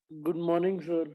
Good morning, sir.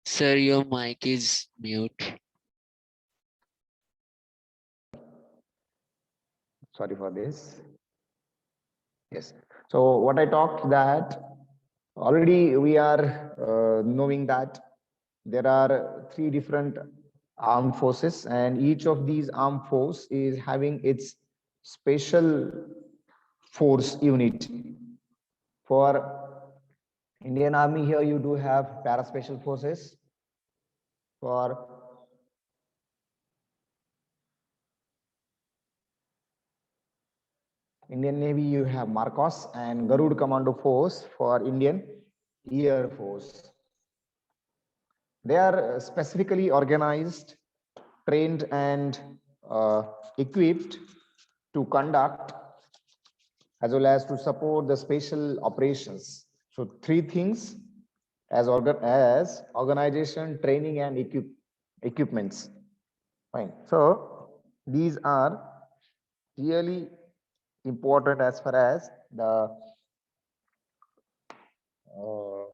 Sir, your mic is mute. Sorry for this. Yes. So what I talked that already we are knowing that there are three different armed forces, and each of these armed force is having its special force unit. For Indian Army, here you do have para special forces. For Indian Navy, you have Marcos and Garud Commando Force for Indian Air Force. They are specifically organized, trained, and equipped to conduct as well as to support the special operations. So, three things as organization, training, and equipments. Fine. So, these are really important as far as the uh,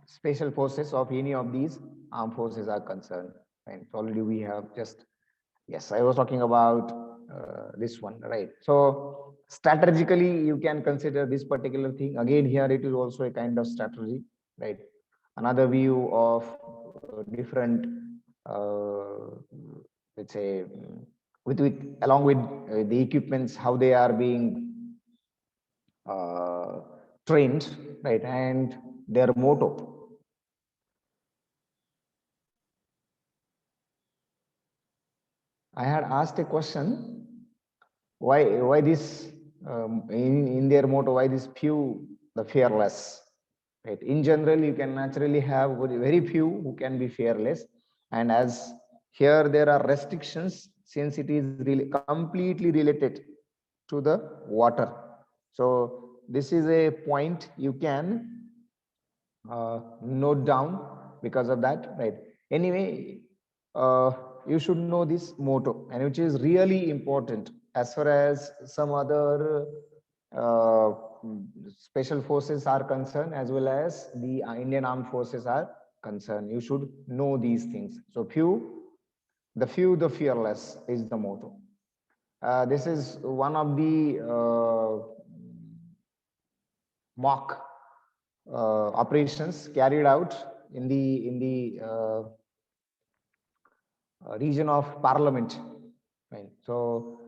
special forces of any of these armed forces are concerned. And already we have just, yes, I was talking about this one, right? So strategically, you can consider this particular thing. Again, here it is also a kind of strategy, right? Another view of different, let's say, with along with the equipments, how they are being uh, trained, right? And their motto. I had asked a question: why this in their motto? Why this few the fearless? right? In general, you can naturally have very few who can be fearless, and as here there are restrictions since it is really completely related to the water. So this is a point you can note down because of that, right? Anyway, you should know this motto, and which is really important as far as some other uh, special forces are concerned, as well as the Indian armed forces are concerned. You should know these things. So few, the fearless is the motto. This is one of the mock operations carried out in the region of Parliament. Right. So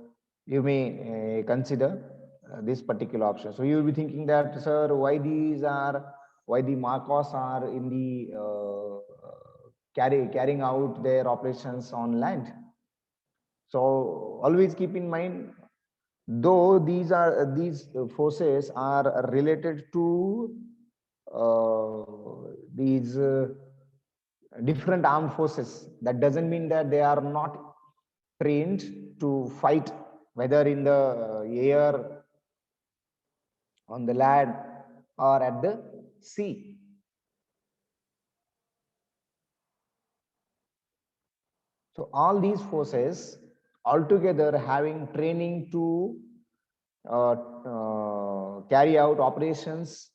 you may consider this particular option. So you will be thinking that, sir, why the Marcos are in the carrying out their operations on land. So always keep in mind, though these forces are related to these different armed forces, that doesn't mean that they are not trained to fight, whether in the air, on the land, or at the sea. So all these forces altogether having training to carry out operations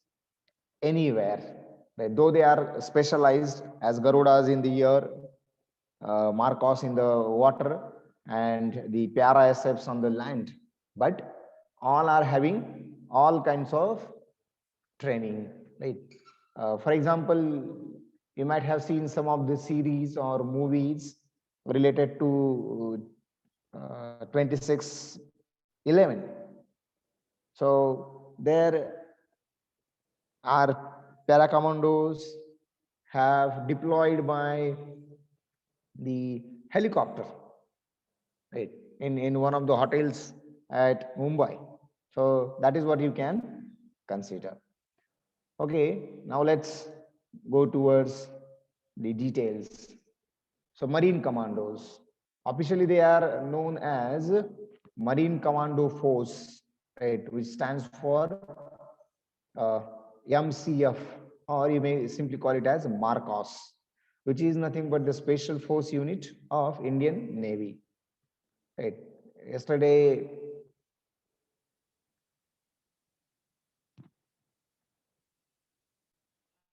anywhere, right? Though they are specialized as Garudas in the air, Marcos in the water, and the para SFs on the land, but all are having all kinds of training, right? For example, you might have seen some of the series or movies related to 2611. So there are para commandos have deployed by the helicopter, right, in one of the hotels at Mumbai. So that is what you can consider. Okay, now let's go towards the details. So Marine Commandos, officially they are known as Marine Commando Force, right, which stands for MCF, or you may simply call it as Marcos, which is nothing but the Special Force Unit of Indian Navy. Right. Yesterday,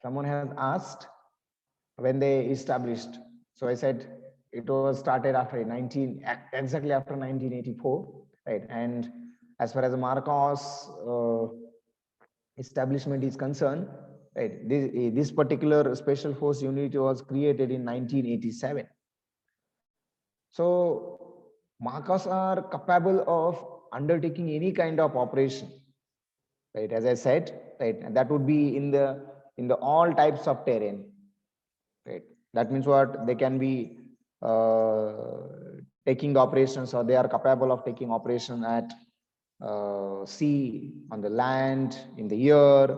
someone has asked when they established. So I said it was started after exactly after 1984, right? And as far as the Marcos establishment is concerned, right, this particular special force unit was created in 1987. So Marcos are capable of undertaking any kind of operation, right? As I said, right, and that would be in the all types of terrain, right? That means what, they can be taking the operations, or they are capable of taking operation at sea, on the land, in the air,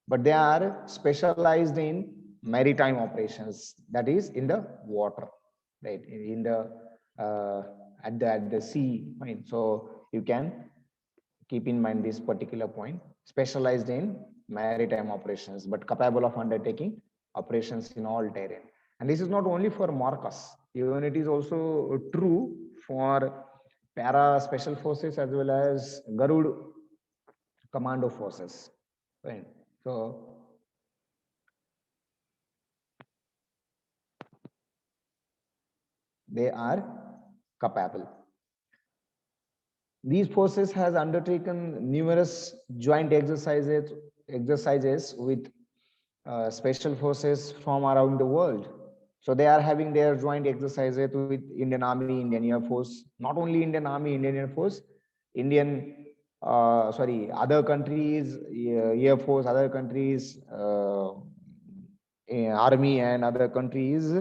but they are specialized in maritime operations, that is in the water, right, in the at the sea, right? So you can keep in mind this particular point, specialized in maritime operations, but capable of undertaking operations in all terrain. And this is not only for Marcos, even it is also true for para special forces as well as Garud commando forces, right? So they are capable. These forces has undertaken numerous joint exercises with special forces from around the world. So they are having their joint exercises with Indian Army, Indian Air Force, not only Indian Army, Indian Air Force, other countries, Air Force, other countries, Army, and other countries,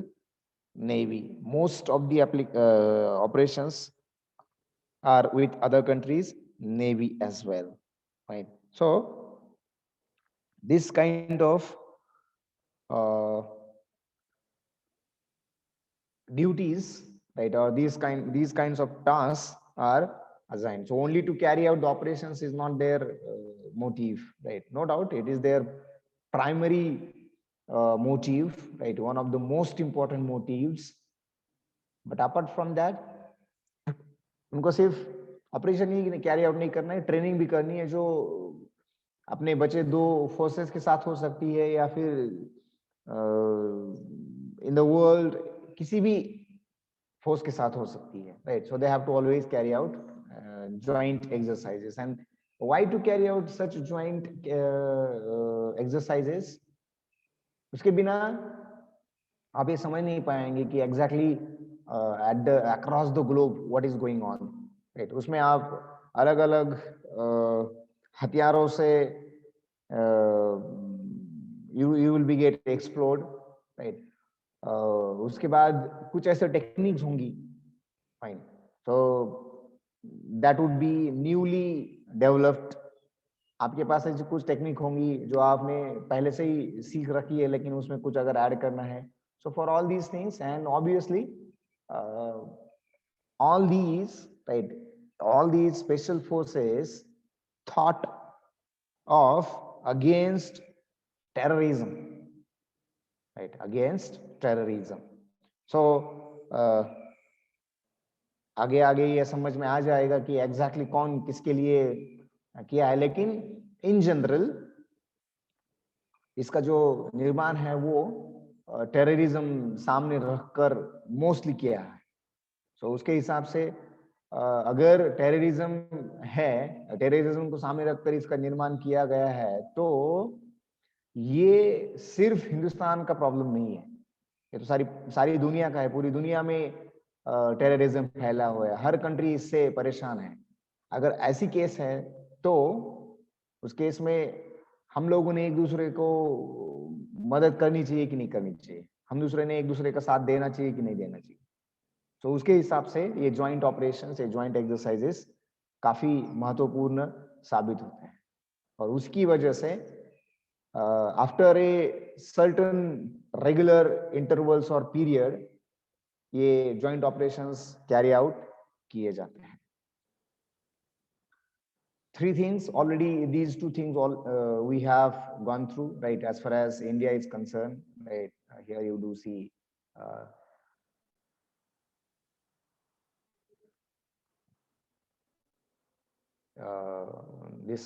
Navy. Most of the operations are with other countries, Navy as well, right? So this kind of duties, right, or these kinds of tasks are assigned. So only to carry out the operations is not their motive, right? No doubt it is their primary motive, right? One of the most important motives. But apart from that, उनको सिर्फ operation ही carry out नहीं करना है, training भी करनी है जो अपने बचे दो फोर्सेस के साथ हो सकती है या फिर इन द वर्ल्ड किसी भी फोर्स के साथ हो सकती है, right? So they have to always carry out joint exercises. And why to carry out such joint exercises? उसके बिना आप ये समझ नहीं पाएंगे कि exactly at the across the globe what is going on, right? उसमें आप अलग अलग हथियारों से you will be get explode, right? उसके बाद कुछ ऐसे टेक्निक्स होंगी, fine, so that would be newly developed. आपके पास ऐसी कुछ टेक्निक होंगी जो आपने पहले से ही सीख रखी है, लेकिन उसमें कुछ अगर ऐड करना है. So for all these things, and obviously all these, right, all these special forces thought of against terrorism, right, against terrorism. So आगे आगे ये समझ में आ जाएगा कि एग्जैक्टली कौन किसके लिए किया है, लेकिन इन जनरल इसका जो निर्माण है वो टेररिज्म सामने रखकर मोस्टली किया है. सो उसके हिसाब से अगर टेररिज्म है, टेररिज्म को सामने रखकर इसका निर्माण किया गया है, तो ये सिर्फ हिंदुस्तान का प्रॉब्लम नहीं है, ये तो सारी दुनिया का है. पूरी दुनिया में टेररिज्म फैला हुआ है, हर कंट्री इससे परेशान है. अगर ऐसी केस है तो उस केस में हम लोगों ने एक दूसरे को मदद करनी चाहिए कि नहीं करनी चाहिए, हम दूसरे ने एक दूसरे का साथ देना चाहिए कि नहीं देना चाहिए. तो उसके हिसाब से ये ज्वाइंट ऑपरेशंस, ये ज्वाइंट एक्सरसाइजेस काफी महत्वपूर्ण साबित होते हैं. और उसकी वजह से after a certain regular intervals और पीरियड ये ज्वाइंट ऑपरेशंस कैरी आउट किए जाते हैं. Three things already, these two things all we have gone through, right? As far as India is concerned, right? Here you do see this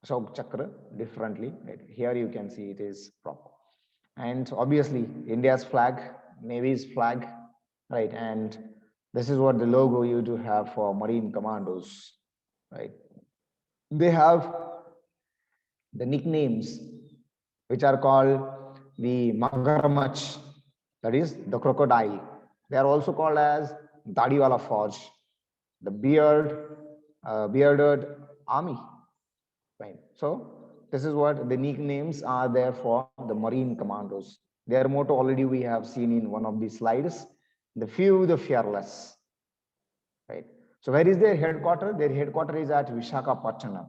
Ashok Chakra differently, right? Here you can see it is proper. And obviously India's flag, Navy's flag, right? And this is what the logo you do have for Marine Commandos, right? They have the nicknames which are called the Magarmach, that is the crocodile. They are also called as Dadiwala Fauj, the bearded army, right? So this is what the nicknames are there for the Marine Commandos. Their motto already we have seen in one of the slides: the few, the fearless, right? So where is their headquarters? Their headquarters is at Visakhapatnam,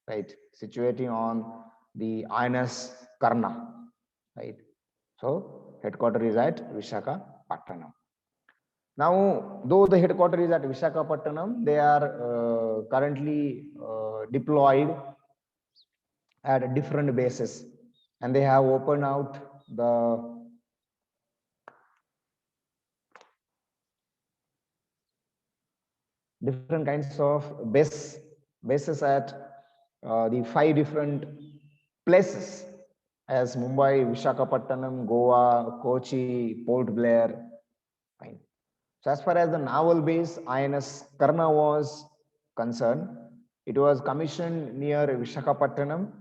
right? Situating on the INS Karna, right? So headquarters is at Visakhapatnam. Now, though the headquarters is at Visakhapatnam, they are currently deployed at different bases, and they have opened out the different kinds of bases at the 5 different places as Mumbai, Visakhapatnam, Goa, Kochi, Port Blair. Fine. So as far as the naval base INS Karna was concerned, it was commissioned near Visakhapatnam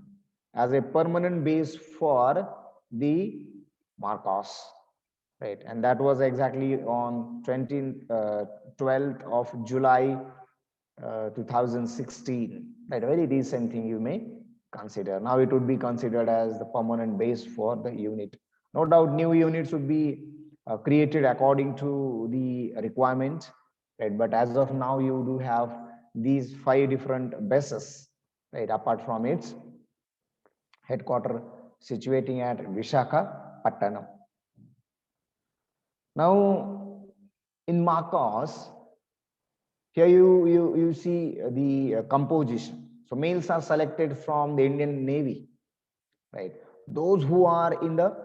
as a permanent base for the Marcos, right? And that was exactly on 12th of July 2016, right? A very recent thing you may consider. Now it would be considered as the permanent base for the unit. No doubt new units would be created according to the requirement, right? But as of now, you do have these 5 different bases, right? Apart from its headquarter situating at Visakhapatnam. Now, in Marcos, here you see the composition. So males are selected from the Indian Navy, right? Those who are in the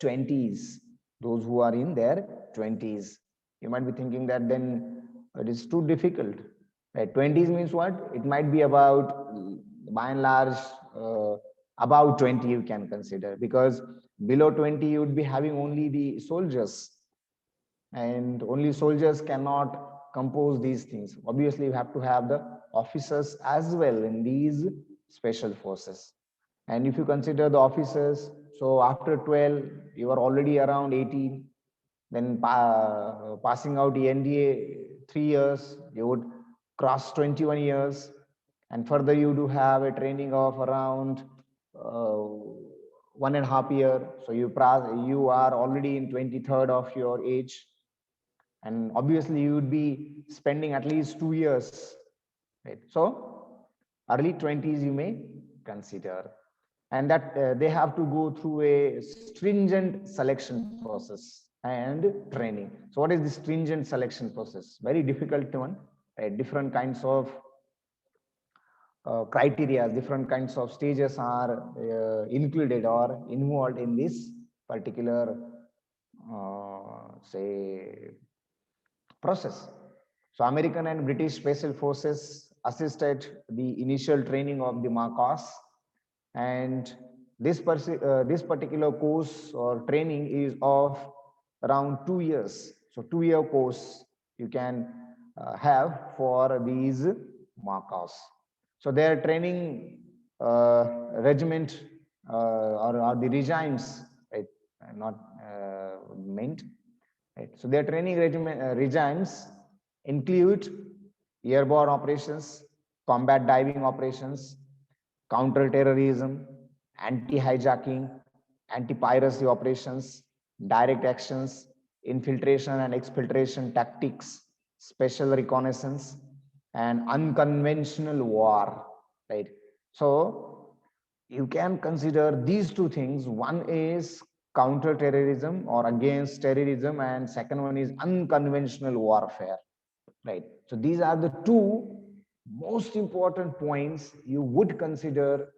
20s, those who are in their 20s. You might be thinking that then it is too difficult, right? 20s means what? It might be about, by and large, about 20 you can consider, because below 20 you would be having only the soldiers, and only soldiers cannot compose these things. Obviously, you have to have the officers as well in these special forces. And if you consider the officers, so after 12, you are already around 18, then passing out the NDA 3 years, you would cross 21 years, and further you do have a training of around 1.5 year. So you are already in 23rd of your age, and obviously you would be spending at least 2 years, right? So early 20s you may consider, and that they have to go through a stringent selection process and training. So what is the stringent selection process? Very difficult one, right? Different kinds of criteria, different kinds of stages are included or involved in this particular say process. So American and British Special Forces assisted the initial training of the Marcos, and this particular course or training is of around 2 years. So 2 year course you can have for these Marcos. So their training regiment or the regimes, right, not meant. Right. So their training regimes include airborne operations, combat diving operations, counter-terrorism, anti-hijacking, anti-piracy operations, direct actions, infiltration and exfiltration tactics, special reconnaissance, and unconventional war. Right. So you can consider these two things. One is counter-terrorism or against terrorism, and second one is unconventional warfare, right? So these are the two most important points you would consider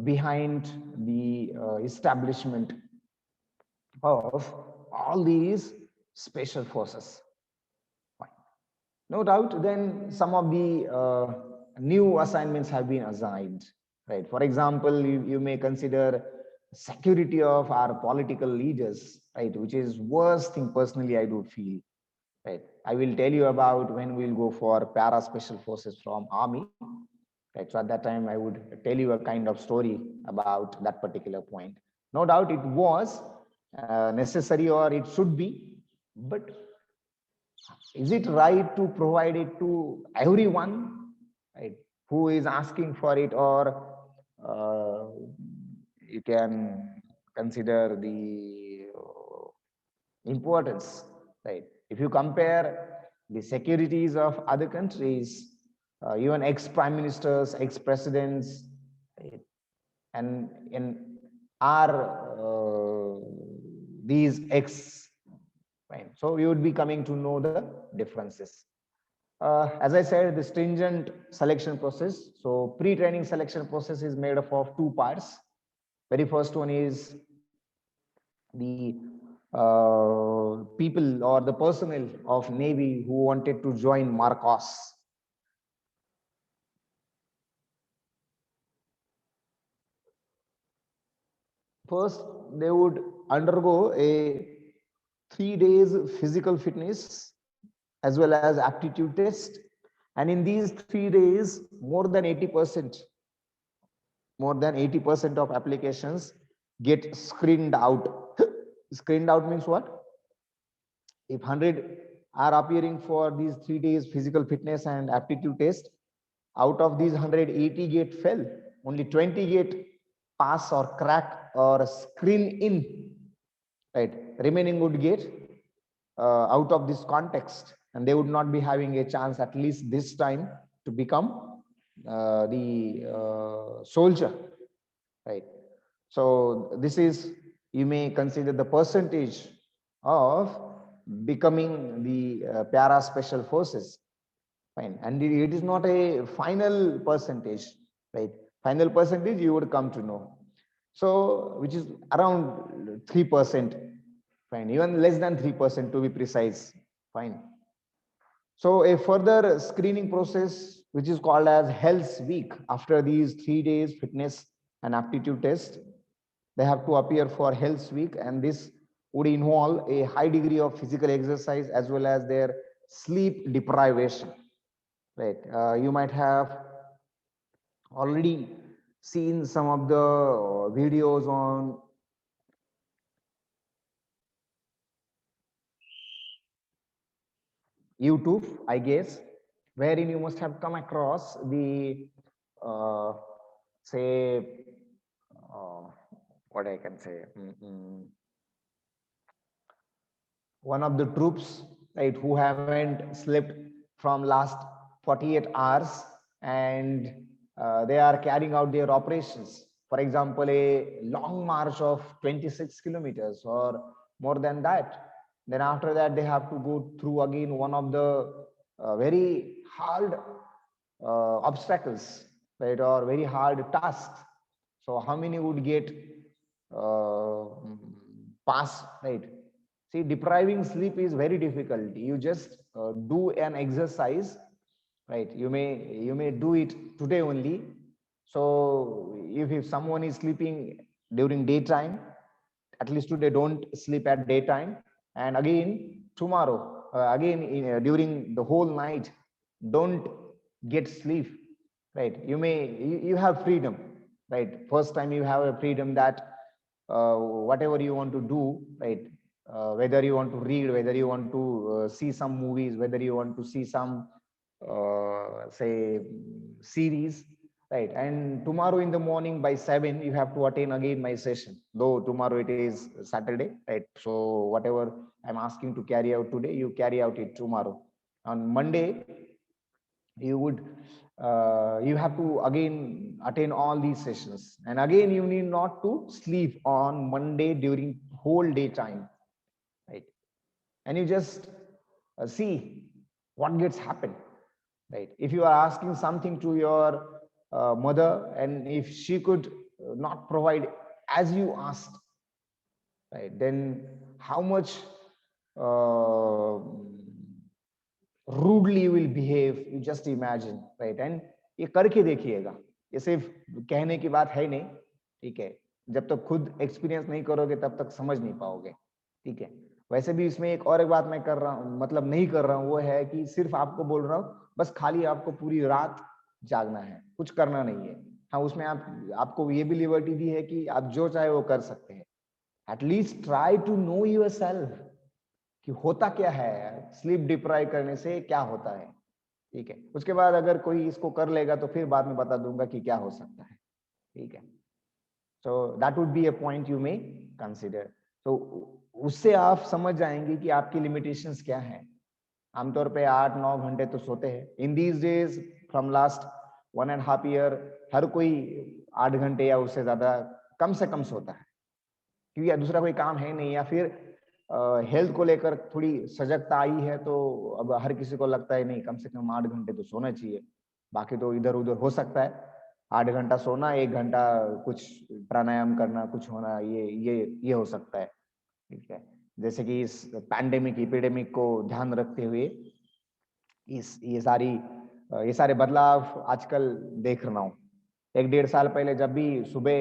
behind the establishment of all these special forces. No doubt, then some of the new assignments have been assigned, right? For example, you may consider security of our political leaders, right? Which is worst thing personally I do feel, right? I will tell you about when we'll go for para special forces from army, right? So at that time I would tell you a kind of story about that particular point. No doubt it was necessary or it should be, but is it right to provide it to everyone, right, who is asking for it, or you can consider the importance, right? If you compare the securities of other countries, even ex-prime ministers, ex-presidents, right, and in our these ex, right? So you would be coming to know the differences. As I said, the stringent selection process. So pre-training selection process is made up of two parts. Very first one is the people or the personnel of Navy who wanted to join Marcos. First, they would undergo a 3 days physical fitness as well as aptitude test. And in these 3 days, more than 80% of applications get screened out. Screened out means what? If 100 are appearing for these 3 days physical fitness and aptitude test, out of these 180 get fail, only 20 get pass or crack or screen in, right? Remaining would get out of this context, and they would not be having a chance at least this time to become the soldier, right? So this is, you may consider the percentage of becoming the para special forces. Fine. And it is not a final percentage, right? Final percentage you would come to know. So which is around 3%. Fine. Even less than 3% to be precise. Fine. So a further screening process, which is called as Health Week, after these 3 days fitness and aptitude test, they have to appear for Health Week, and this would involve a high degree of physical exercise as well as their sleep deprivation. Right? You might have already seen some of the videos on YouTube, I guess, wherein you must have come across the say what I can say, one of the troops, right, who haven't slept from last 48 hours, and they are carrying out their operations. For example, a long march of 26 kilometers or more than that. Then after that, they have to go through again one of the very hard obstacles, right, or very hard tasks. So how many would get uh, pass, right? See, depriving sleep is very difficult. You just do an exercise, right? You may do it today only. So if someone is sleeping during daytime, at least today don't sleep at daytime, and again tomorrow, again during the whole night, don't get sleep, right? You have freedom, right? First time you have a freedom that whatever you want to do, right? Whether you want to read, whether you want to see some movies, whether you want to see some say series, right? And tomorrow in the morning by 7 you have to attend again my session, though tomorrow it is Saturday, right? So whatever I'm asking to carry out today, you carry out it tomorrow. On Monday you would you have to again attend all these sessions, and again you need not to sleep on Monday during whole day time, right? And you just see what gets happen, right? If you are asking something to your mother, and if she could not provide as you asked, right, then how much uh, rudely you will behave, you just imagine, right? And ये करके देखिएगा, ये सिर्फ कहने की बात है नहीं, ठीक है? जब तक खुद एक्सपीरियंस नहीं करोगे तब तक समझ नहीं पाओगे, ठीक है? वैसे भी इसमें एक बात मैं कर रहा हूँ, मतलब नहीं कर रहा हूँ, वो है कि सिर्फ आपको बोल रहा हूँ, बस खाली आपको पूरी रात जागना है, कुछ करना नहीं है। हाँ, उसमें आपको ये भी लिबर्टी दी है कि आप जो चाहे वो कर सकते हैं। At least try to know yourself कि होता क्या है, स्लीप डिप्राइव करने से क्या होता है, ठीक है? उसके बाद अगर कोई इसको कर लेगा तो फिर बाद में बता दूंगा कि क्या हो सकता है, ठीक है? सो that would be a point you may consider. तो उससे आप समझ जाएंगे कि आपकी लिमिटेशंस क्या है। आमतौर पे 8-9 घंटे तो सोते हैं in these days, from last 1.5 year हर कोई 8 घंटे या उससे ज्यादा कम से कम सोता है, क्योंकि दूसरा कोई काम है नहीं, या फिर हेल्थ को लेकर थोड़ी सजगता आई है, तो अब हर किसी को लगता है नहीं, कम से कम 8 घंटे तो सोना चाहिए। बाकी तो इधर उधर हो सकता है, 8 घंटा सोना, 1 घंटा कुछ प्राणायाम करना, कुछ होना, ये हो सकता है, ठीक है? जैसे कि इस पैंडेमिक एपिडेमिक को ध्यान रखते हुए ये सारे बदलाव आजकल देख रहा हूँ। 1-1.5 साल पहले जब भी सुबह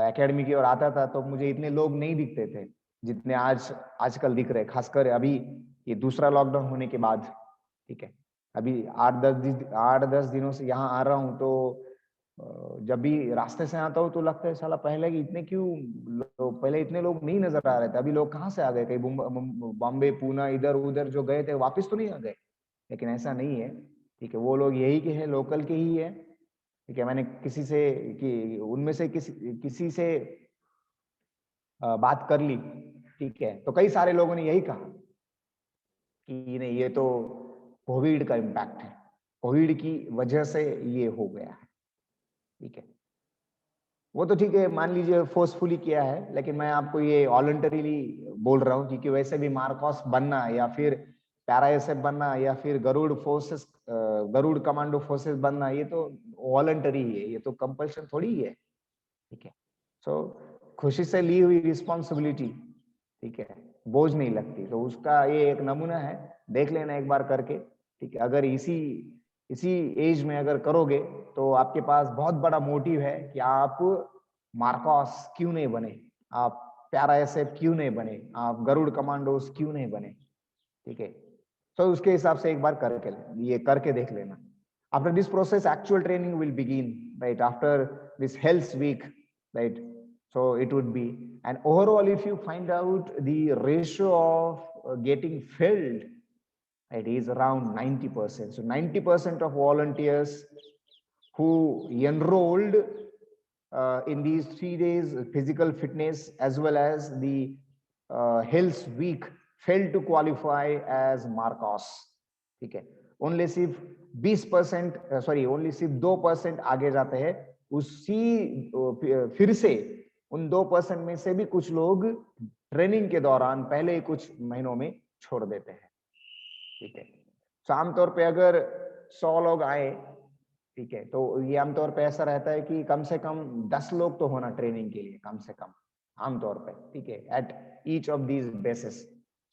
एकेडमी की ओर आता था तो मुझे इतने लोग नहीं दिखते थे जितने आजकल दिख रहे, खासकर अभी ये दूसरा लॉकडाउन होने के बाद, ठीक है? अभी 8-10 दिनों से यहाँ आ रहा हूँ, तो जब भी रास्ते से आता हूँ तो लगता है साला पहले इतने पहले इतने लोग नहीं नजर आ रहे थे, अभी लोग कहाँ से आ गए? कहीं बॉम्बे, पूना, इधर उधर जो गए थे वापस तो नहीं आ गए? लेकिन ऐसा नहीं है, ठीक है? वो लोग यही के हैं, लोकल के ही है, ठीक है? मैंने किसी से कि उनमें से किसी से बात कर ली, ठीक है? तो कई सारे लोगों ने यही कहा कि नहीं, ये तो कोविड का इम्पैक्ट है, कोविड की वजह से ये हो गया है, ठीक है? वो तो ठीक है, मान लीजिए फोर्सफुली किया है, लेकिन मैं आपको ये वॉलंटरीली बोल रहा हूँ, क्योंकि वैसे भी मार्कोस बनना या फिर पैरा एसएफ बनना या फिर Garud forces, Garud commando forces बनना, ये तो वॉलंटरी है, ये तो कंपल्शन थोड़ी ही है। ठीक है, सो खुशी से ली हुई रिस्पॉन्सिबिलिटी, ठीक है, बोझ नहीं लगती। तो उसका ये एक नमूना है, देख लेना एक बार करके। ठीक है, अगर इसी इसी एज में अगर करोगे तो आपके पास बहुत बड़ा मोटिव है कि आप मार्कोस क्यों नहीं बने, आप प्यारा एसएफ क्यों नहीं बने, आप गरुड़ कमांडोस क्यों नहीं बने। ठीक है, तो उसके हिसाब से एक बार करके ये करके देख लेना। After this process, actual training will begin, right? After this health week, right? So it would be, and overall, if you find out the ratio of getting filled, it is around 90%. So 90% of volunteers who enrolled in these 3 days physical fitness as well as the health week failed to qualify as Marcos. ठीक है, only सिर्फ 20%, sorry only सिर्फ 2% आगे जाते हैं। उसी फिर से उन 2% में से भी कुछ लोग ट्रेनिंग के दौरान पहले कुछ महीनों में छोड़ देते हैं। ठीक है, तो आमतौर पे अगर 100 लोग आए, ठीक है, तो ये आमतौर पे ऐसा रहता है कि कम से कम 10 लोग तो होना ट्रेनिंग के लिए, कम से कम आमतौर पे। ठीक है, at each of these basis.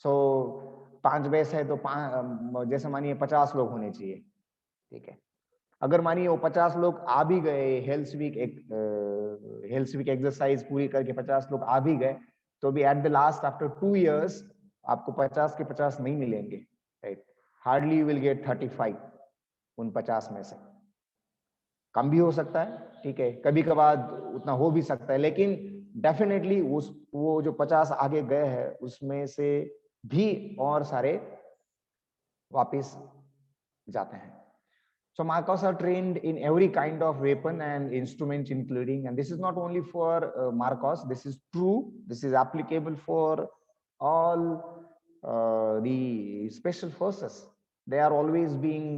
So 5 base है तो जैसे मानिए 50 लोग होने चाहिए। ठीक है, अगर मानिए वो 50 लोग आ भी गए, हेल्थ वीक एक्सरसाइज पूरी करके 50 लोग आ भी गए, तो भी at the last after 2 years आपको 50 के 50 नहीं मिलेंगे, right? Hardly you will get 35 उन 50 में से। कम भी हो सकता है, ठीक है, कभी कभार उतना हो भी सकता है, लेकिन डेफिनेटली वो जो 50 आगे गए हैं उसमें से भी और सारे वापस जाते हैं। So Marcos are trained in every kind of weapon and instruments, including, and this is not only for Marcos, this is true, this is applicable for all the special forces. They are always being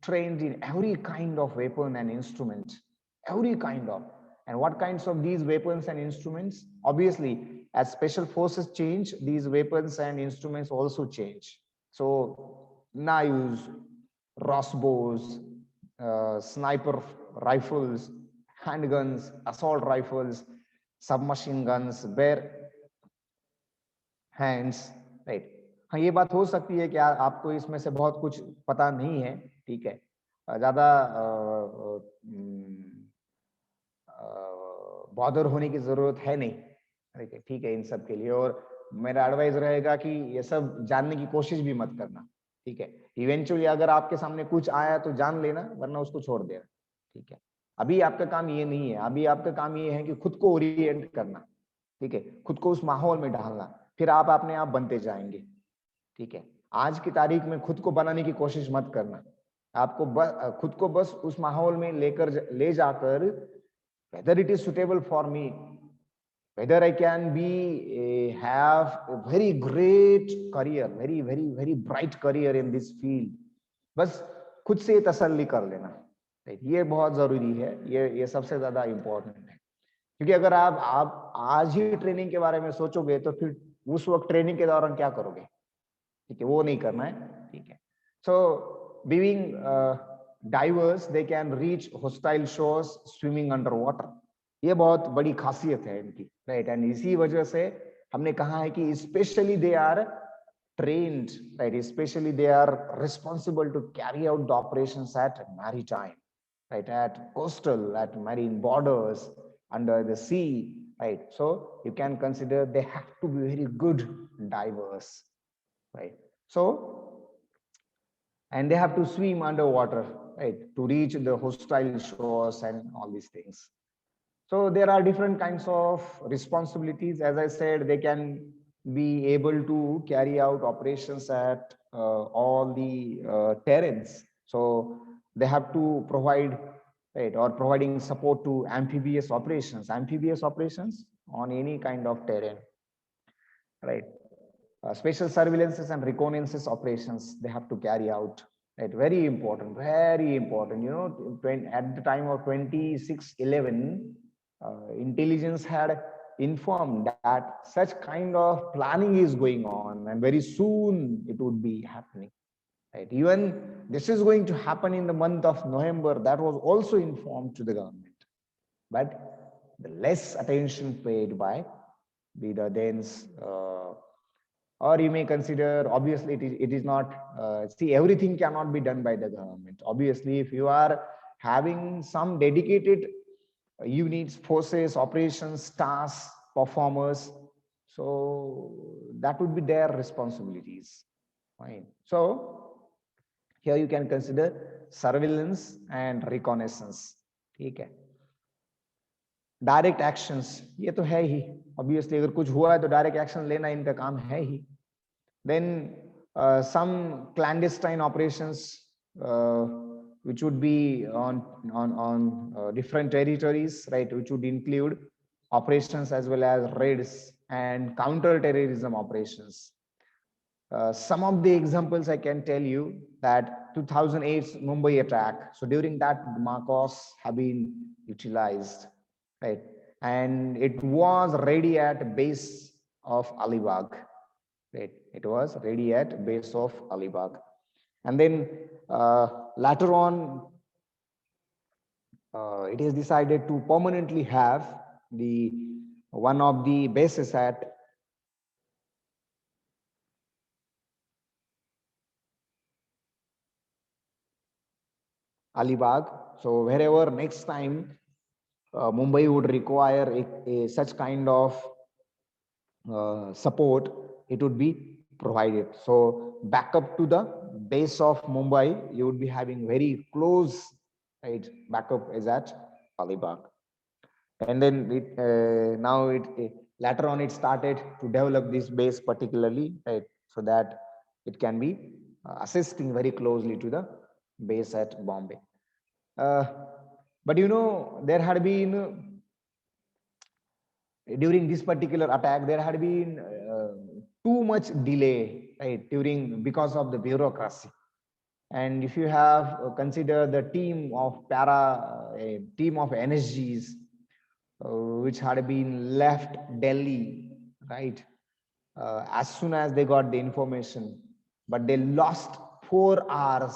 trained in every kind of weapon and instrument, every kind of. And what kinds of these weapons and instruments? Obviously, as special forces change, these weapons and instruments also change. So knives, crossbows, sniper rifles, handguns, assault rifles, submachine guns, bare hands, right? हाँ, ये बात हो सकती है कि आपको इसमें से बहुत कुछ पता नहीं है, ठीक है, ज्यादा बॉदर होने की जरूरत है नहीं, ठीक है इन सब के लिए। और मेरा एडवाइस रहेगा कि ये सब जानने की कोशिश भी मत करना, ठीक है। इवेंचुअली अगर आपके सामने कुछ आया तो जान लेना, वरना उसको छोड़ देना, ठीक है। अभी आपका काम ये नहीं है, अभी आपका काम ये है कि खुद को ओरिएंट करना, ठीक है, खुद को उस माहौल में डालना, फिर आप अपने आप बनते जाएंगे, ठीक है। आज की तारीख में खुद को बनाने की कोशिश मत करना, आपको खुद को बस उस माहौल में ले जाकर, whether it is suitable for me, whether I can be have a very great career, very bright career in this field, बस खुद से तसल्ली कर लेना, ये बहुत जरूरी है, ये सबसे ज्यादा इंपॉर्टेंट है। क्योंकि अगर आप आज ही ट्रेनिंग के बारे में सोचोगे तो फिर उस वक्त ट्रेनिंग के दौरान क्या करोगे, ठीक है, वो नहीं करना है, ठीक है। So being diverse, they can reach hostile shores swimming under water, ये बहुत बड़ी खासियत है इनकी, राइट। एंड इसी वजह से हमने कहा है कि specially they are trained, right? Especially they are responsible to carry out the operations at maritime, right? At coastal, at marine borders, under the sea, right? So you can consider they have to be very good divers, right? So, and they have to swim underwater, right? To reach the hostile shores and all these things. So there are different kinds of responsibilities. As I said, they can be able to carry out operations at all the terrains. So they have to provide, right, or providing support to amphibious operations on any kind of terrain, right. Special surveillances and reconnaissance operations they have to carry out, right. Very important, you know, at the time of 2611, intelligence had informed that such kind of planning is going on and very soon it would be happening. Right? Even this is going to happen in the month of November, that was also informed to the government. But the less attention paid by the Danes, or you may consider, obviously it is not, see, everything cannot be done by the government. Obviously, if you are having some dedicated units, forces, operations, tasks, performers, so that would be their responsibilities. Fine. So here you can consider surveillance and reconnaissance. Okay. Direct actions ये तो है ही, obviously अगर कुछ हुआ है तो direct action लेना इनका काम है ही. Then some clandestine operations which would be on different territories, right, which would include operations as well as raids and counter-terrorism operations. Some of the examples I can tell you that 2008 Mumbai attack. So during that, the Marcos have been utilized, right? And it was ready at base of Alibag, right? It was ready at base of Alibag. And then later on, it is decided to permanently have the one of the bases at Alibag. So wherever next time Mumbai would require such kind of support, it would be provided. So backup to the base of Mumbai, you would be having very close, right? Backup is at Alibag. And then later on it started to develop this base particularly, right? So that it can be assisting very closely to the base at Bombay. But you know, there had been during this particular attack, there had been too much delay, right? Because of the bureaucracy. And if you have considered the team of team of NSGs, which had been left Delhi, right? As soon as they got the information, but they lost 4 hours,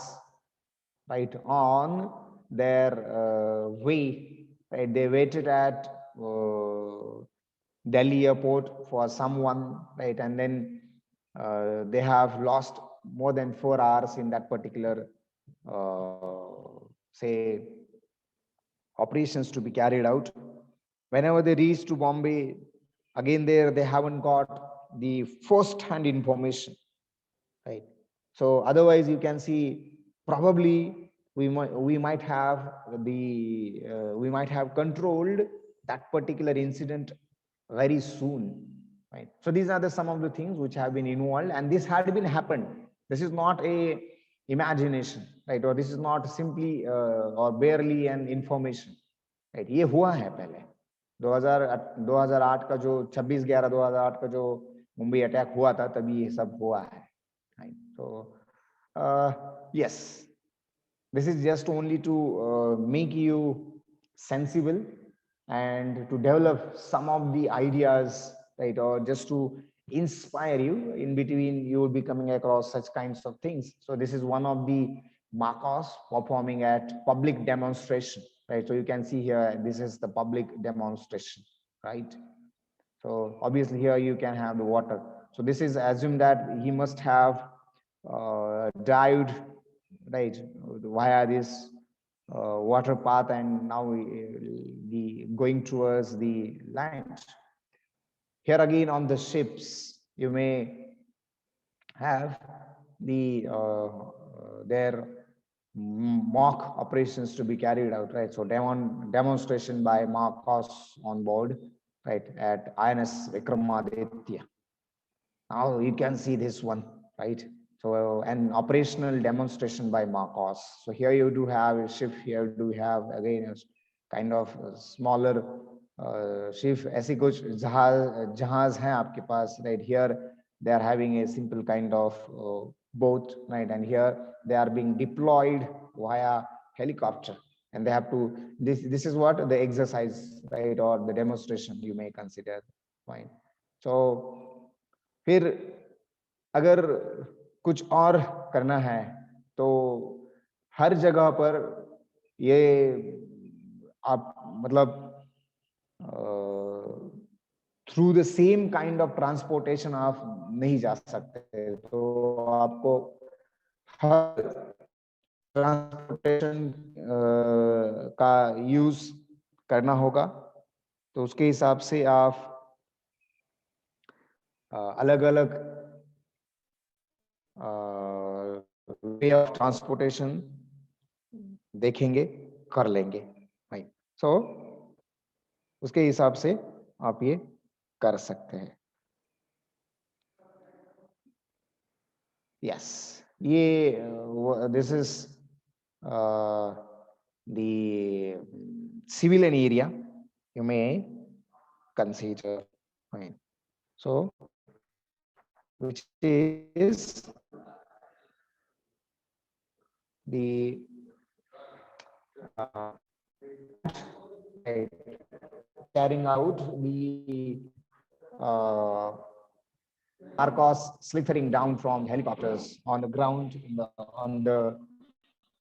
right, on their way, right? They waited at Delhi airport for someone, right? And then they have lost more than 4 hours in that particular, say, operations to be carried out. Whenever they reach to Bombay, again there they haven't got the first-hand information, right? So otherwise, you can see probably we might have controlled that particular incident very soon, right? So these are some of the things which have been involved, and this had been happened. This is not a imagination, right? Or this is not simply or barely an information, right? ये हुआ है पहले 2008 का जो 26/11/2008 का जो Mumbai attack हुआ था, तभी ये सब हुआ है, right? So yes, this is just only to make you sensible and to develop some of the ideas, right? Or just to inspire you. In between, you will be coming across such kinds of things. So this is one of the Marcos performing at public demonstration, right? So you can see here, this is the public demonstration, right? So obviously here you can have the water. So this is assumed that he must have dived, right, via this water path, and now the going towards the land. Here again on the ships, you may have the their mock operations to be carried out, right? So demonstration by Marcos on board, right, at INS Vikramaditya. Now you can see this one, right? So an operational demonstration by Marcos. So here you do have a ship. Here do have again a kind of a smaller ship. ऐसी कुछ जहाज हैं आपके पास, right? Here they are having a simple kind of boat, right? And here they are being deployed via helicopter, and they have to, this is what the exercise, right, or the demonstration you may consider. Fine. So फिर अगर कुछ और करना है तो हर जगह पर ये आप मतलब through the same kind of transportation आप नहीं जा सकते, तो आपको हर ट्रांसपोर्टेशन का यूज करना होगा। तो उसके हिसाब से आप अलग अलग वे ऑफ ट्रांसपोर्टेशन देखेंगे, कर लेंगे भाई। सो उसके हिसाब से आप ये कर सकते हैं। यस, ये this is the civilian area you may consider. Fine. So which is the carrying out the Marcos slithering down from helicopters on the ground, on the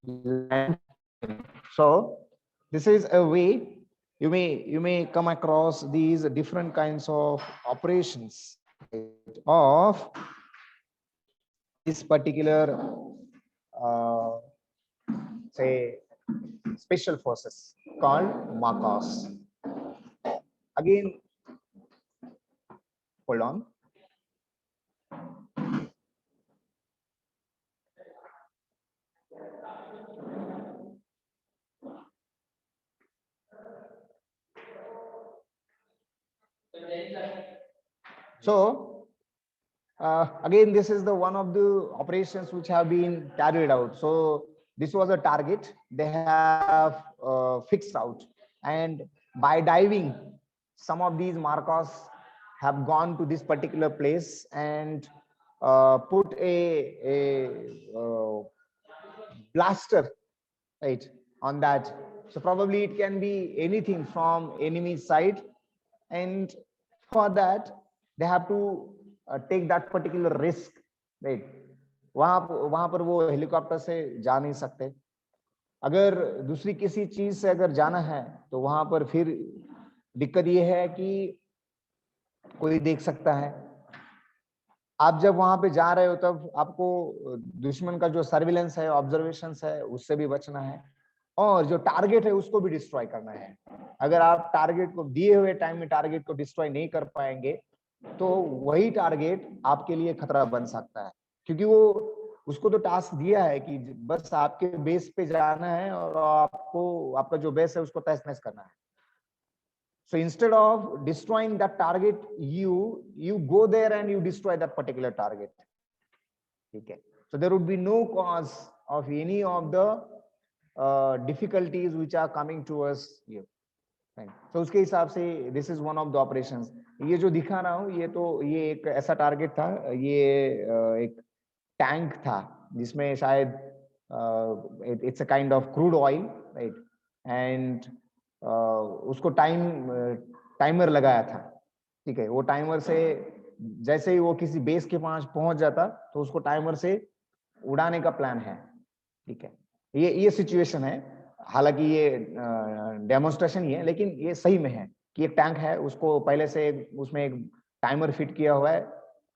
land. So this is a way you may come across these different kinds of operations of this particular say special forces called Marcos. Again, hold on. So again, this is the one of the operations which have been carried out. So this was a target they have fixed out, and by diving, some of these Marcos have gone to this particular place and put a blaster, right, on that. So probably it can be anything from enemy side, and for that they have to take that particular risk, right? वहां पर वो helicopter से जा नहीं सकते। अगर दूसरी किसी चीज से अगर जाना है तो वहां पर फिर दिक्कत ये है कि कोई देख सकता है। आप जब वहां पे जा रहे हो तब आपको दुश्मन का जो सर्विलेंस है, ऑब्जर्वेशन है, उससे भी बचना है, और जो टारगेट है उसको भी डिस्ट्रॉय करना है। अगर आप टारगेट को दिए हुए टाइम में टारगेट को डिस्ट्रॉय नहीं कर पाएंगे तो वही टारगेट आपके लिए खतरा बन सकता है, क्योंकि वो उसको तो टास्क दिया है कि बस आपके बेस पे जाना है और आपको आपका जो बेस है उसको तहस नहस करना है। So instead of destroying that target, you go there and you destroy that particular target. Okay. So there would be no cause of any of the difficulties which are coming towards you. Right. So उसके हिसाब से this is one of the operations. ये जो दिखा रहा हूँ ये एक ऐसा टारगेट था, ये एक टैंक था जिसमें शायद it's a kind of crude oil, right? And उसको टाइमर लगाया था, ठीक है। वो टाइमर से जैसे ही वो किसी बेस के पास पहुंच जाता तो उसको टाइमर से उड़ाने का प्लान है, ठीक है। ये सिचुएशन है, हालांकि ये डेमोन्स्ट्रेशन ही है, लेकिन ये सही में है कि एक टैंक है, उसको पहले से उसमें एक टाइमर फिट किया हुआ है,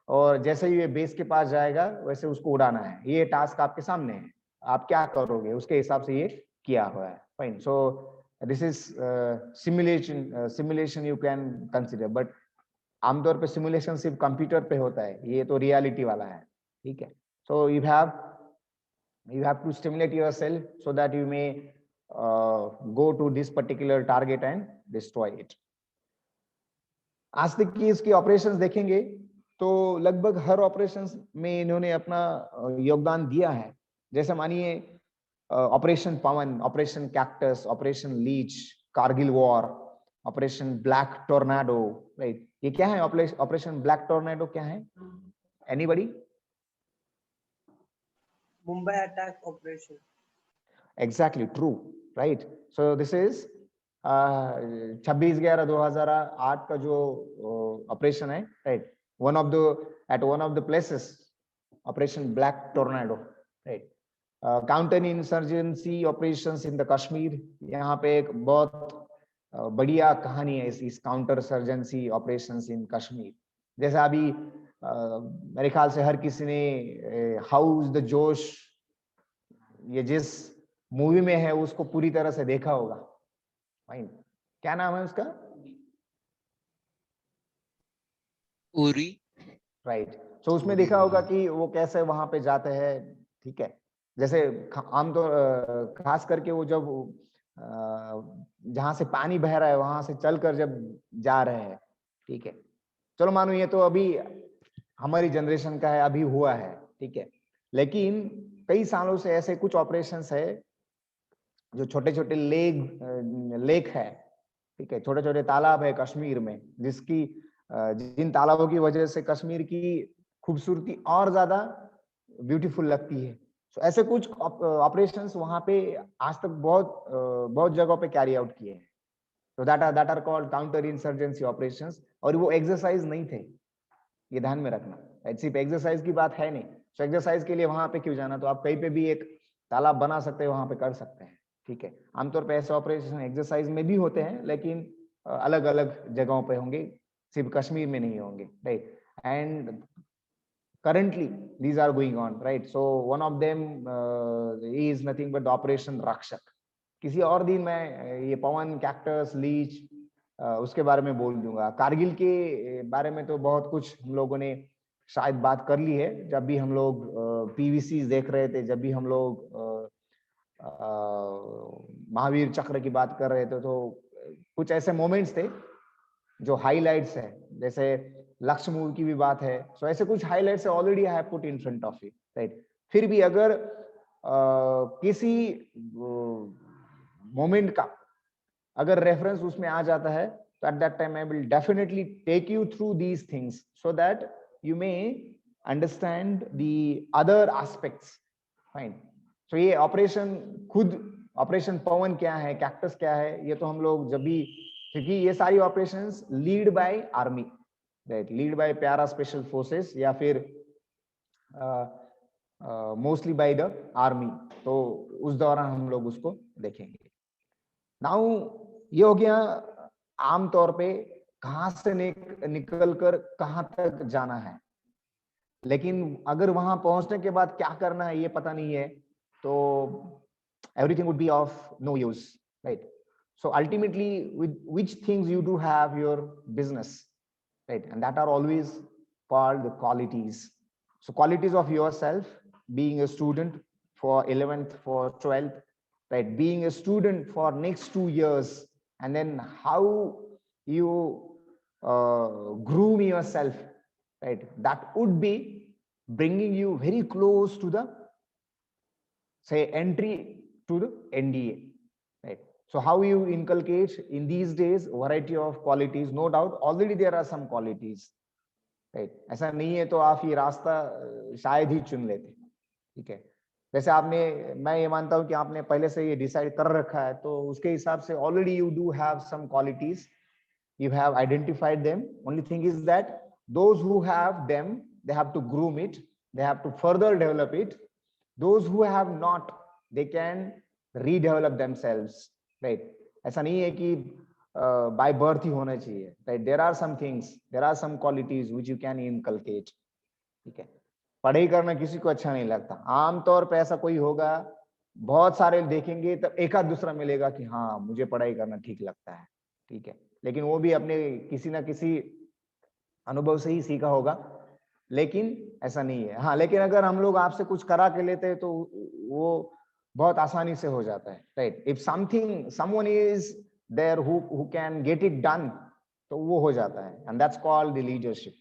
और जैसे ही ये बेस के पास जाएगा वैसे उसको उड़ाना है। ये टास्क आपके सामने है, आप क्या करोगे उसके हिसाब से ये किया हुआ है। Fine. So this is simulation you can consider, but आमतौर पे सिमुलेशन सिर्फ कंप्यूटर पे होता है, ये तो रियलिटी वाला है, ठीक है। So you have to stimulate yourself so that you may go to this particular target and destroy it. आज तक की इसकी ऑपरेशंस देखेंगे तो लगभग हर ऑपरेशंस में इन्होंने अपना योगदान दिया है। जैसे मानिए operation Pawan, operation cactus, operation leech, Kargil war, operation black tornado, right. ये क्या है ऑपरेशन ब्लैक टोर्नाडो? क्या है? Anybody? Mumbai attack operation. Exactly, true. Right. So this is 26/11/2008 का जो ऑपरेशन है, right, one of the eight one of the places, operation black tornado, right. Counter insurgency operations in the Kashmir. यहाँ पे एक बहुत बढ़िया कहानी है इस काउंटर सर्जेंसी ऑपरेशंस इन कश्मीर. जैसा अभी मेरे ख्याल से हर किसी ने हाउस द जोश, ये जिस मूवी में है उसको पूरी तरह से देखा होगा. फाइन. क्या नाम है उसका? उरी. राइट. सो उसमें देखा होगा कि वो कैसे वहां पे जाते हैं. ठीक है. जैसे आमतौर खास करके वो जब जहां से पानी बह रहा है वहां से चलकर जब जा रहे हैं. ठीक है. चलो मानो ये तो अभी हमारी जनरेशन का है, अभी हुआ है. ठीक है. लेकिन कई सालों से ऐसे कुछ ऑपरेशंस है जो छोटे छोटे लेक है. ठीक है. छोटे छोटे तालाब है कश्मीर में, जिसकी जिन तालाबों की वजह से कश्मीर की खूबसूरती और ज्यादा ब्यूटीफुल लगती है. तो ऐसे कुछ ऑपरेशंस वहां पे आज तक बहुत जगहों पे कैरी आउट किए हैं. तो that are called counter insurgency operations. और वो एक्सरसाइज नहीं थे, ये ध्यान में रखना. सिर्फ एक्सरसाइज की बात है नहीं. तो एक्सरसाइज के लिए वहां पे क्यों जाना, तो आप कहीं पे भी एक तालाब बना सकते हैं, वहां पे कर सकते हैं. ठीक है. आमतौर पे ऐसे ऑपरेशन एक्सरसाइज में भी होते हैं, लेकिन अलग अलग जगहों पे होंगे, सिर्फ कश्मीर में नहीं होंगे. Right. And currently these are going on, right? So one of them is nothing but the operation Rakshak. किसी और दिन मैं ये पवन, कैक्टस, लीच उसके बारे में बोल दूंगा. कारगिल के बारे में तो बहुत कुछ हम लोगों ने शायद बात कर ली है. जब भी हम लोग पीवीसी देख रहे थे, जब भी हम लोग महावीर चक्र की बात कर रहे थे, तो कुछ ऐसे मोमेंट्स थे जो हाईलाइट्स है. जैसे लक्ष्य मूव की भी बात है. सो ऐसे कुछ highlights already I have put in front of you, right. फिर भी अगर किसी मोमेंट का अगर रेफरेंस उसमें आ जाता है, तो at that time I will definitely take you through these things so that you may understand the other aspects. Fine. So ये ऑपरेशन खुद, ऑपरेशन पवन क्या है, कैक्टस क्या है, ये तो हम लोग जब भी, क्योंकि ये सारी operations lead by army, right, lead by para special forces या फिर मोस्टली बाय द आर्मी. तो उस दौरान हम लोग उसको देखेंगे. नाउ ये हो गया आमतौर पे कहां से निकल कर कहां तक जाना है. लेकिन अगर वहां पहुंचने के बाद क्या करना है ये पता नहीं है, तो everything would be of no use, right? So ultimately, with which things you do have your business, right? And that are always called the qualities. So qualities of yourself, being a student for 11th, for 12th, right? Being a student for next 2 years, and then how you groom yourself, right? That would be bringing you very close to the, say, entry to the NDA, right? So how you inculcate in these days variety of qualities. No doubt already there are some qualities, right? ऐसा नहीं है तो आप ये रास्ता शायद ही चुन लेते. ठीक है. जैसे आपने, मैं ये मानता हूं कि आपने पहले से ये डिसाइड कर रखा है, तो उसके हिसाब से already you do have some qualities, you have identified them. Only thing is that those who have them, they have to groom it, they have to further develop it. Those who have not, they can redevelop themselves, right? ऐसा नहीं है कि by birth ही होना चाहिए, right? There are some things, there are some qualities which you can inculcate. ठीक है. पढ़ाई करना किसी को अच्छा नहीं लगता. आमतौर पे ऐसा कोई होगा, बहुत सारे देखेंगे तब एक आध दूसरा मिलेगा कि हाँ मुझे पढ़ाई करना ठीक लगता है. ठीक है. लेकिन वो भी अपने किसी ना किसी अनुभव से ही सीखा होगा. लेकिन ऐसा नहीं है. हाँ, लेकिन अगर हम लोग आपसे कुछ करा के लेते हैं तो वो बहुत आसानी से हो जाता है, right? If something, someone is there who can get it done, तो वो हो जाता है. And that's called the leadership.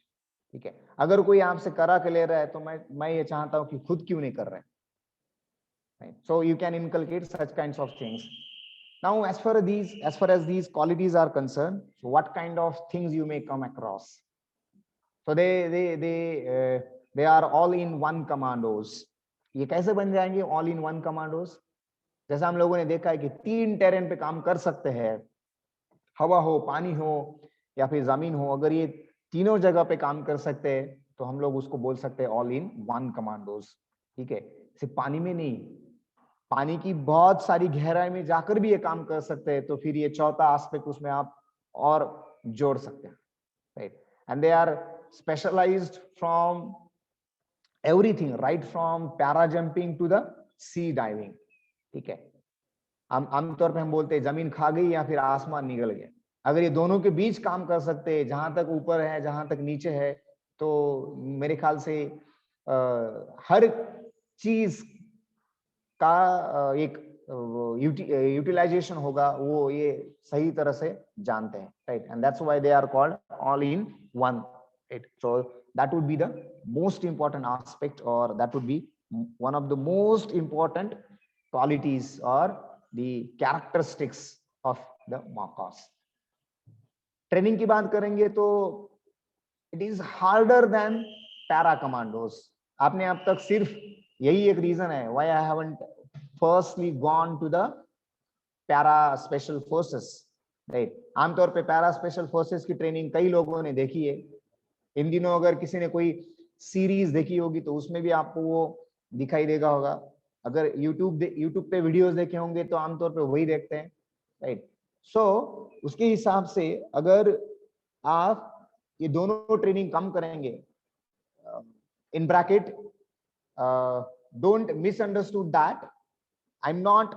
ठीक है. अगर कोई आपसे करा के ले रहा है, तो मैं ये चाहता हूं कि खुद क्यों नहीं कर रहे हैं, right? So you can inculcate such kinds of things. Now, as far as these qualities are concerned, so what kind of things you may come across? So they are all in one commandos. ये कैसे बन जाएंगे all in one commandos? जैसा हम लोगों ने देखा है कि 3 टेरेन पे काम कर सकते हैं, हवा हो, पानी हो या फिर जमीन हो, अगर ये तीनों जगह पे काम कर सकते हैं तो हम लोग उसको बोल सकते हैं ऑल इन वन कमांडोज। ठीक है, सिर्फ पानी में नहीं, पानी की बहुत सारी गहराई में जाकर भी ये काम कर सकते हैं, तो फिर ये चौथा एस्पेक्ट उसमें आप और जोड़ सकते हैं, right. And they are specialized from everything, right from para jumping to the sea diving. ठीक है, हम आमतौर पे हम बोलते हैं जमीन खा गई या फिर आसमान निकल गया। अगर ये दोनों के बीच काम कर सकते हैं, जहां तक ऊपर है जहां तक नीचे है, तो मेरे ख्याल से हर चीज का एक यूटिलाइजेशन होगा, वो ये सही तरह से जानते हैं, right. And that's why they are called all in one, right. So that would be the most important aspect, और that would be one of the most important qualities और the characteristics of the Marcos. Training की बात करेंगे तो it is harder than para commandos. आपने अब तक सिर्फ यही एक रीजन है why I haven't firstly gone to the para special forces, right? आमतौर पे para special forces की ट्रेनिंग कई लोगों ने देखी है। इन दिनों अगर किसी ने कोई सीरीज देखी होगी तो उसमें भी आपको वो दिखाई देगा होगा। अगर यूट्यूब पे वीडियोस देखे होंगे तो आमतौर पे वही देखते हैं, राइट। सो उसके हिसाब से अगर आप ये दोनों ट्रेनिंग कम करेंगे, in bracket, don't misunderstood that I am not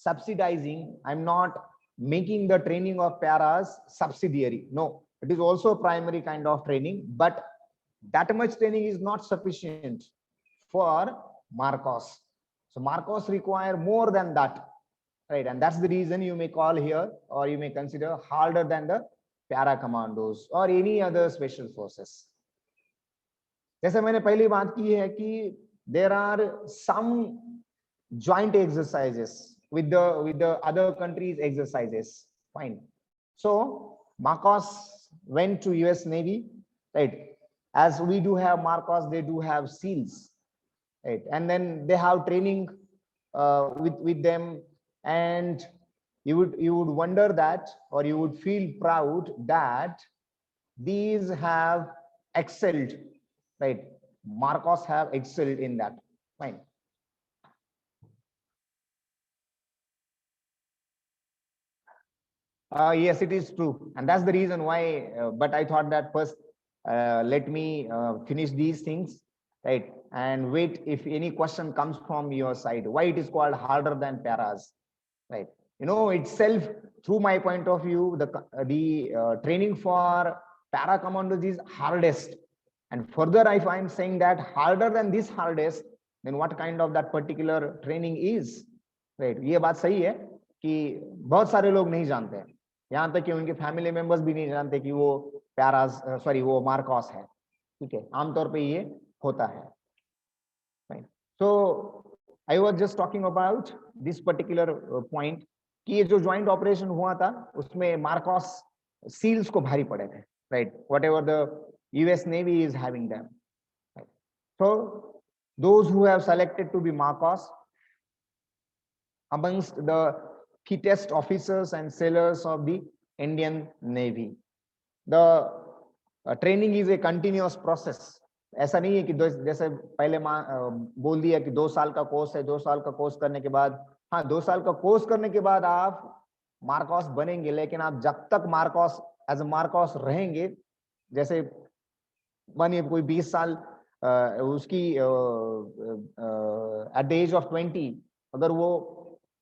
subsidizing, I'm not making the training of paras subsidiary. No, it is also a primary kind of training, but that much training is not sufficient for Marcos. So Marcos require more than that, right? And that's the reason you may call here, or you may consider harder than the para commandos or any other special forces. जैसे मैंने पहली बात की है कि there are some joint exercises with the other countries exercises, fine. So Marcos went to US Navy, right? As we do have Marcos, they do have SEALs, right? And then they have training with them, and you would wonder that, or you would feel proud that these have excelled, right? Marcos have excelled in that, fine. Yes, it is true, and that's the reason why. But I thought that first, let me finish these things, right? And wait if any question comes from your side. Why it is called harder than paras, right? You know itself, through my point of view, the training for para commandos is hardest, and further, if I am saying that harder than this hardest, then what kind of that particular training is, right? ये बात सही है कि बहुत सारे लोग नहीं जानते हैं, यहाँ तक कि उनके फैमिली मेंबर्स भी नहीं जानते कि वो पैरास वो मार्कॉस है। ठीक है, आमतौर पे ये होता है, right. So I was just talking about this particular point कि ये जो ज्वाइंट ऑपरेशन हुआ था उसमें मार्कॉस सील्स को भारी पड़े थे, right. Whatever the US navy is having them, right. So those who have selected to be MARCOS amongst the fittest officers and sailors of the Indian Navy. The training is a continuous process. ऐसा नहीं है कि जैसे पहले बोल दिया कि 2 साल का कोर्स है, 2 साल का कोर्स करने के बाद, हाँ 2 साल का कोर्स करने के बाद आप मार्कॉस बनेंगे, लेकिन आप जब तक मार्कॉस एज अ मार्कॉस रहेंगे, जैसे मानिए कोई 20 साल उसकी एट द एज ऑफ 20 अगर वो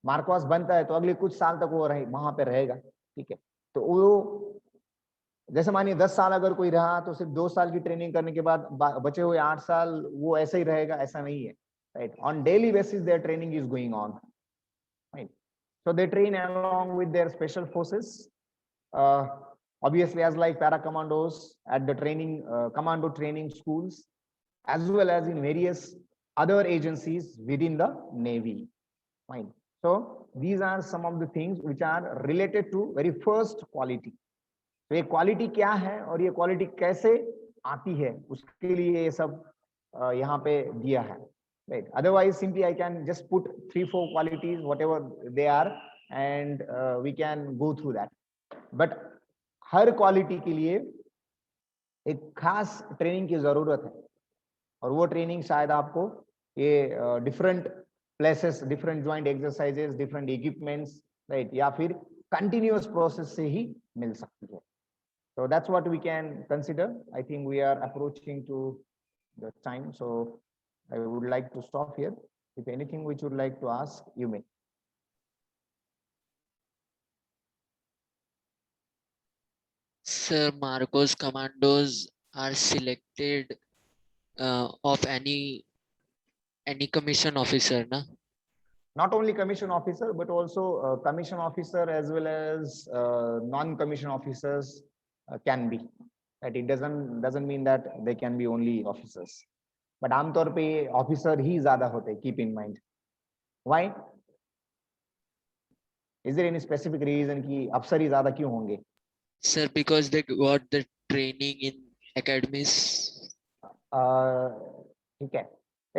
मार्कॉस बनता है तो अगले कुछ साल तक वो वहां पे रहेगा। ठीक है, तो वो जैसे मानिए 10 साल अगर कोई रहा तो सिर्फ 2 साल की ट्रेनिंग करने के बाद बचे हुए 8 साल वो ऐसे ही रहेगा, ऐसा नहीं है, right. On daily basis their training is going on, right. So they train along with their special forces, obviously as like para commandos at the training commando training schools, as well as in various other agencies within the Navy, fine. So these are some of the things which are related to very first quality. तो ये quality क्या है और ये quality कैसे आती है, उसके लिए ये सब यहाँ पे दिया है। right? Otherwise, simply I can just put 3-4 qualities, whatever they are, and we can go through that. But her quality के लिए एक खास ट्रेनिंग की जरूरत है, और वो ट्रेनिंग शायद आपको ये different places, different joint exercises, different equipments, right, या फिर कंटिन्यूअस प्रोसेस से ही मिल सकती है. So that's what we can consider. I think we are approaching to the time, so I would like to stop here. If anything which you would like to ask, you may. Sir, Marcos commandos are selected of any commission officer, na? Not only commission officer, but also commission officer as well as non-commission officers can be. Right? It doesn't mean that they can be only officers. But आमतौर पे officer ही ज़्यादा होते हैं. Keep in mind. Why? Is there any specific reason कि अफसर ही ज़्यादा क्यों होंगे? Sir, because they got the training in academies. ठीक है.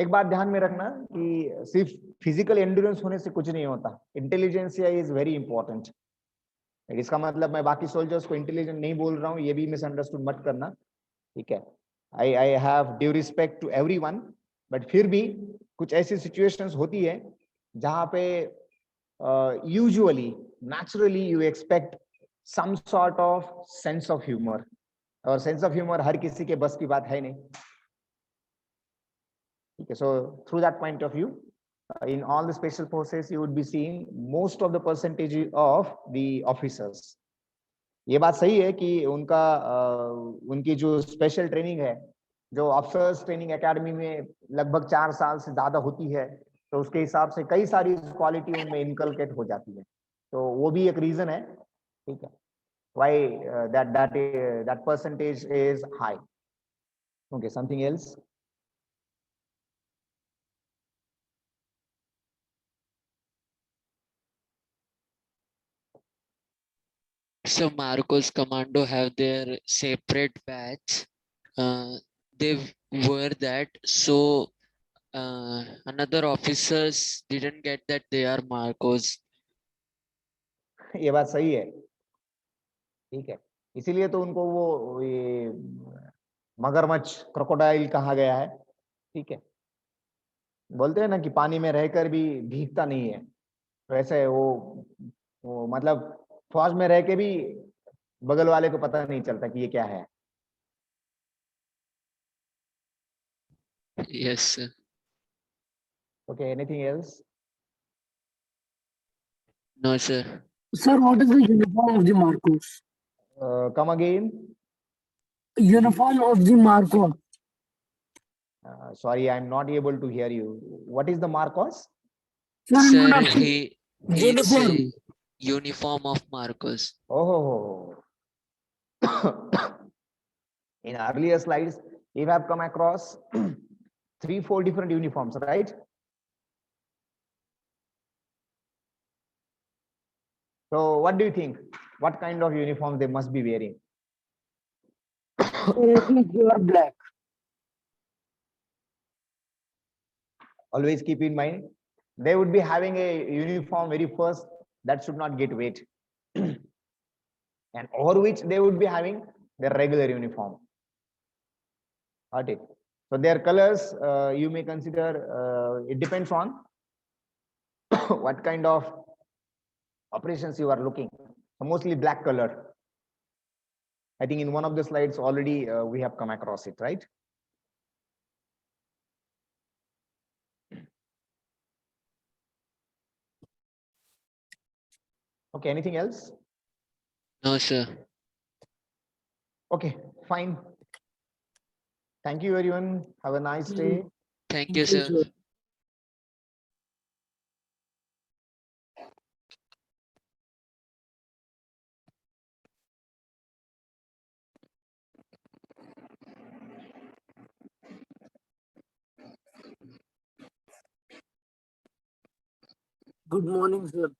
एक बात ध्यान में रखना कि सिर्फ फिजिकल एंड्योरेंस होने से कुछ नहीं होता. Intelligentsia is very important. इसका मतलब मैं बाकी सोल्जर्स को इंटेलिजेंट नहीं बोल रहा हूँ, ये भी मिसअंडरस्टूड मत करना, ठीक है. I have due respect to everyone, but फिर भी कुछ ऐसी सिचुएशंस होती है जहाँ पे usually naturally you expect some sort of sense of humour, और सेंस ऑफ ह्यूमर हर किसी के बस की बात है नहीं. Okay, so through that point of view, in all the special forces, you would be seeing most of the percentage of the officers. ये बात सही है कि उनका उनकी जो स्पेशल ट्रेनिंग है, जो ऑफिसर्स ट्रेनिंग एकेडमी में लगभग 4 साल से ज्यादा होती है, तो उसके हिसाब से कई सारी क्वालिटी उनमें इनकलकेट हो जाती है. तो वो भी एक रीजन है, ठीक है, why that percentage is high. Okay, something else? So Marcos commando have their separate badge. They wear that, so another officers didn't get that they are Marcos. ये बात सही है, ठीक है. इसीलिए तो उनको वो ये मगरमच्छ, क्रोकोडाइल कहा गया है, ठीक है. बोलते हैं ना कि पानी में रहकर भी भीगता नहीं है, वैसे वो मतलब फौज में रह के भी बगल वाले को पता नहीं चलता कि ये क्या है. Yes, sir. Okay, anything else? No, sir. Sir, what is the uniform of the Marcos? Come again. Uniform of the Marcos. Sorry, I'm not able to hear you. What is the Marcos? Sir, uniform. it's a Uniform. uniform of Marcos. Oh. In earlier slides, you have come across 3-4 different uniforms, right? So what do you think? What kind of uniform they must be wearing? They are black. Always keep in mind, they would be having a uniform very first that should not get wet. And over which they would be having their regular uniform. Okay. So their colors, you may consider, it depends on what kind of operations you are looking. So mostly black color. I think in one of the slides already we have come across it, right? Okay, anything else? No, sir. Okay, fine. Thank you, everyone. Have a nice day. Thank you, sir. Good morning, sir.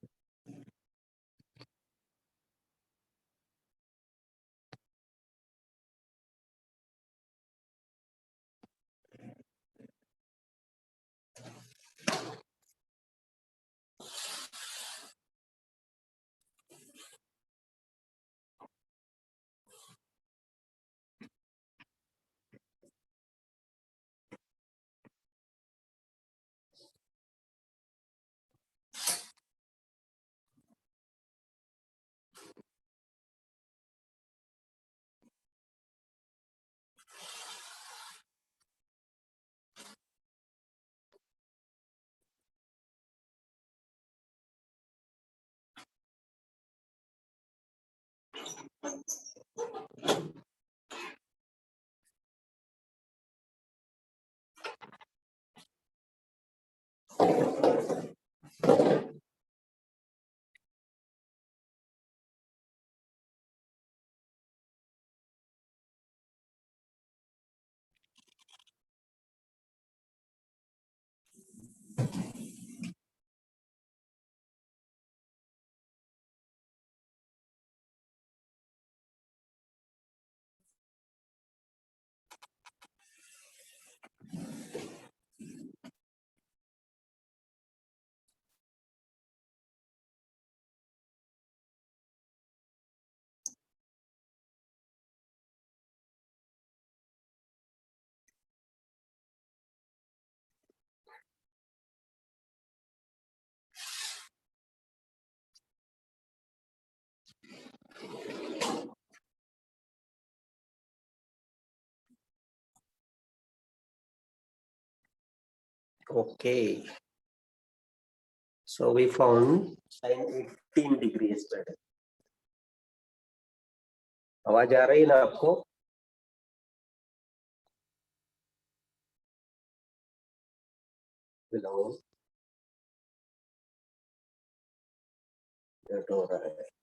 Okay. So we found sin 18 degrees better. आवाज आ रही है ना आपको? Hello. Net हो रहा है।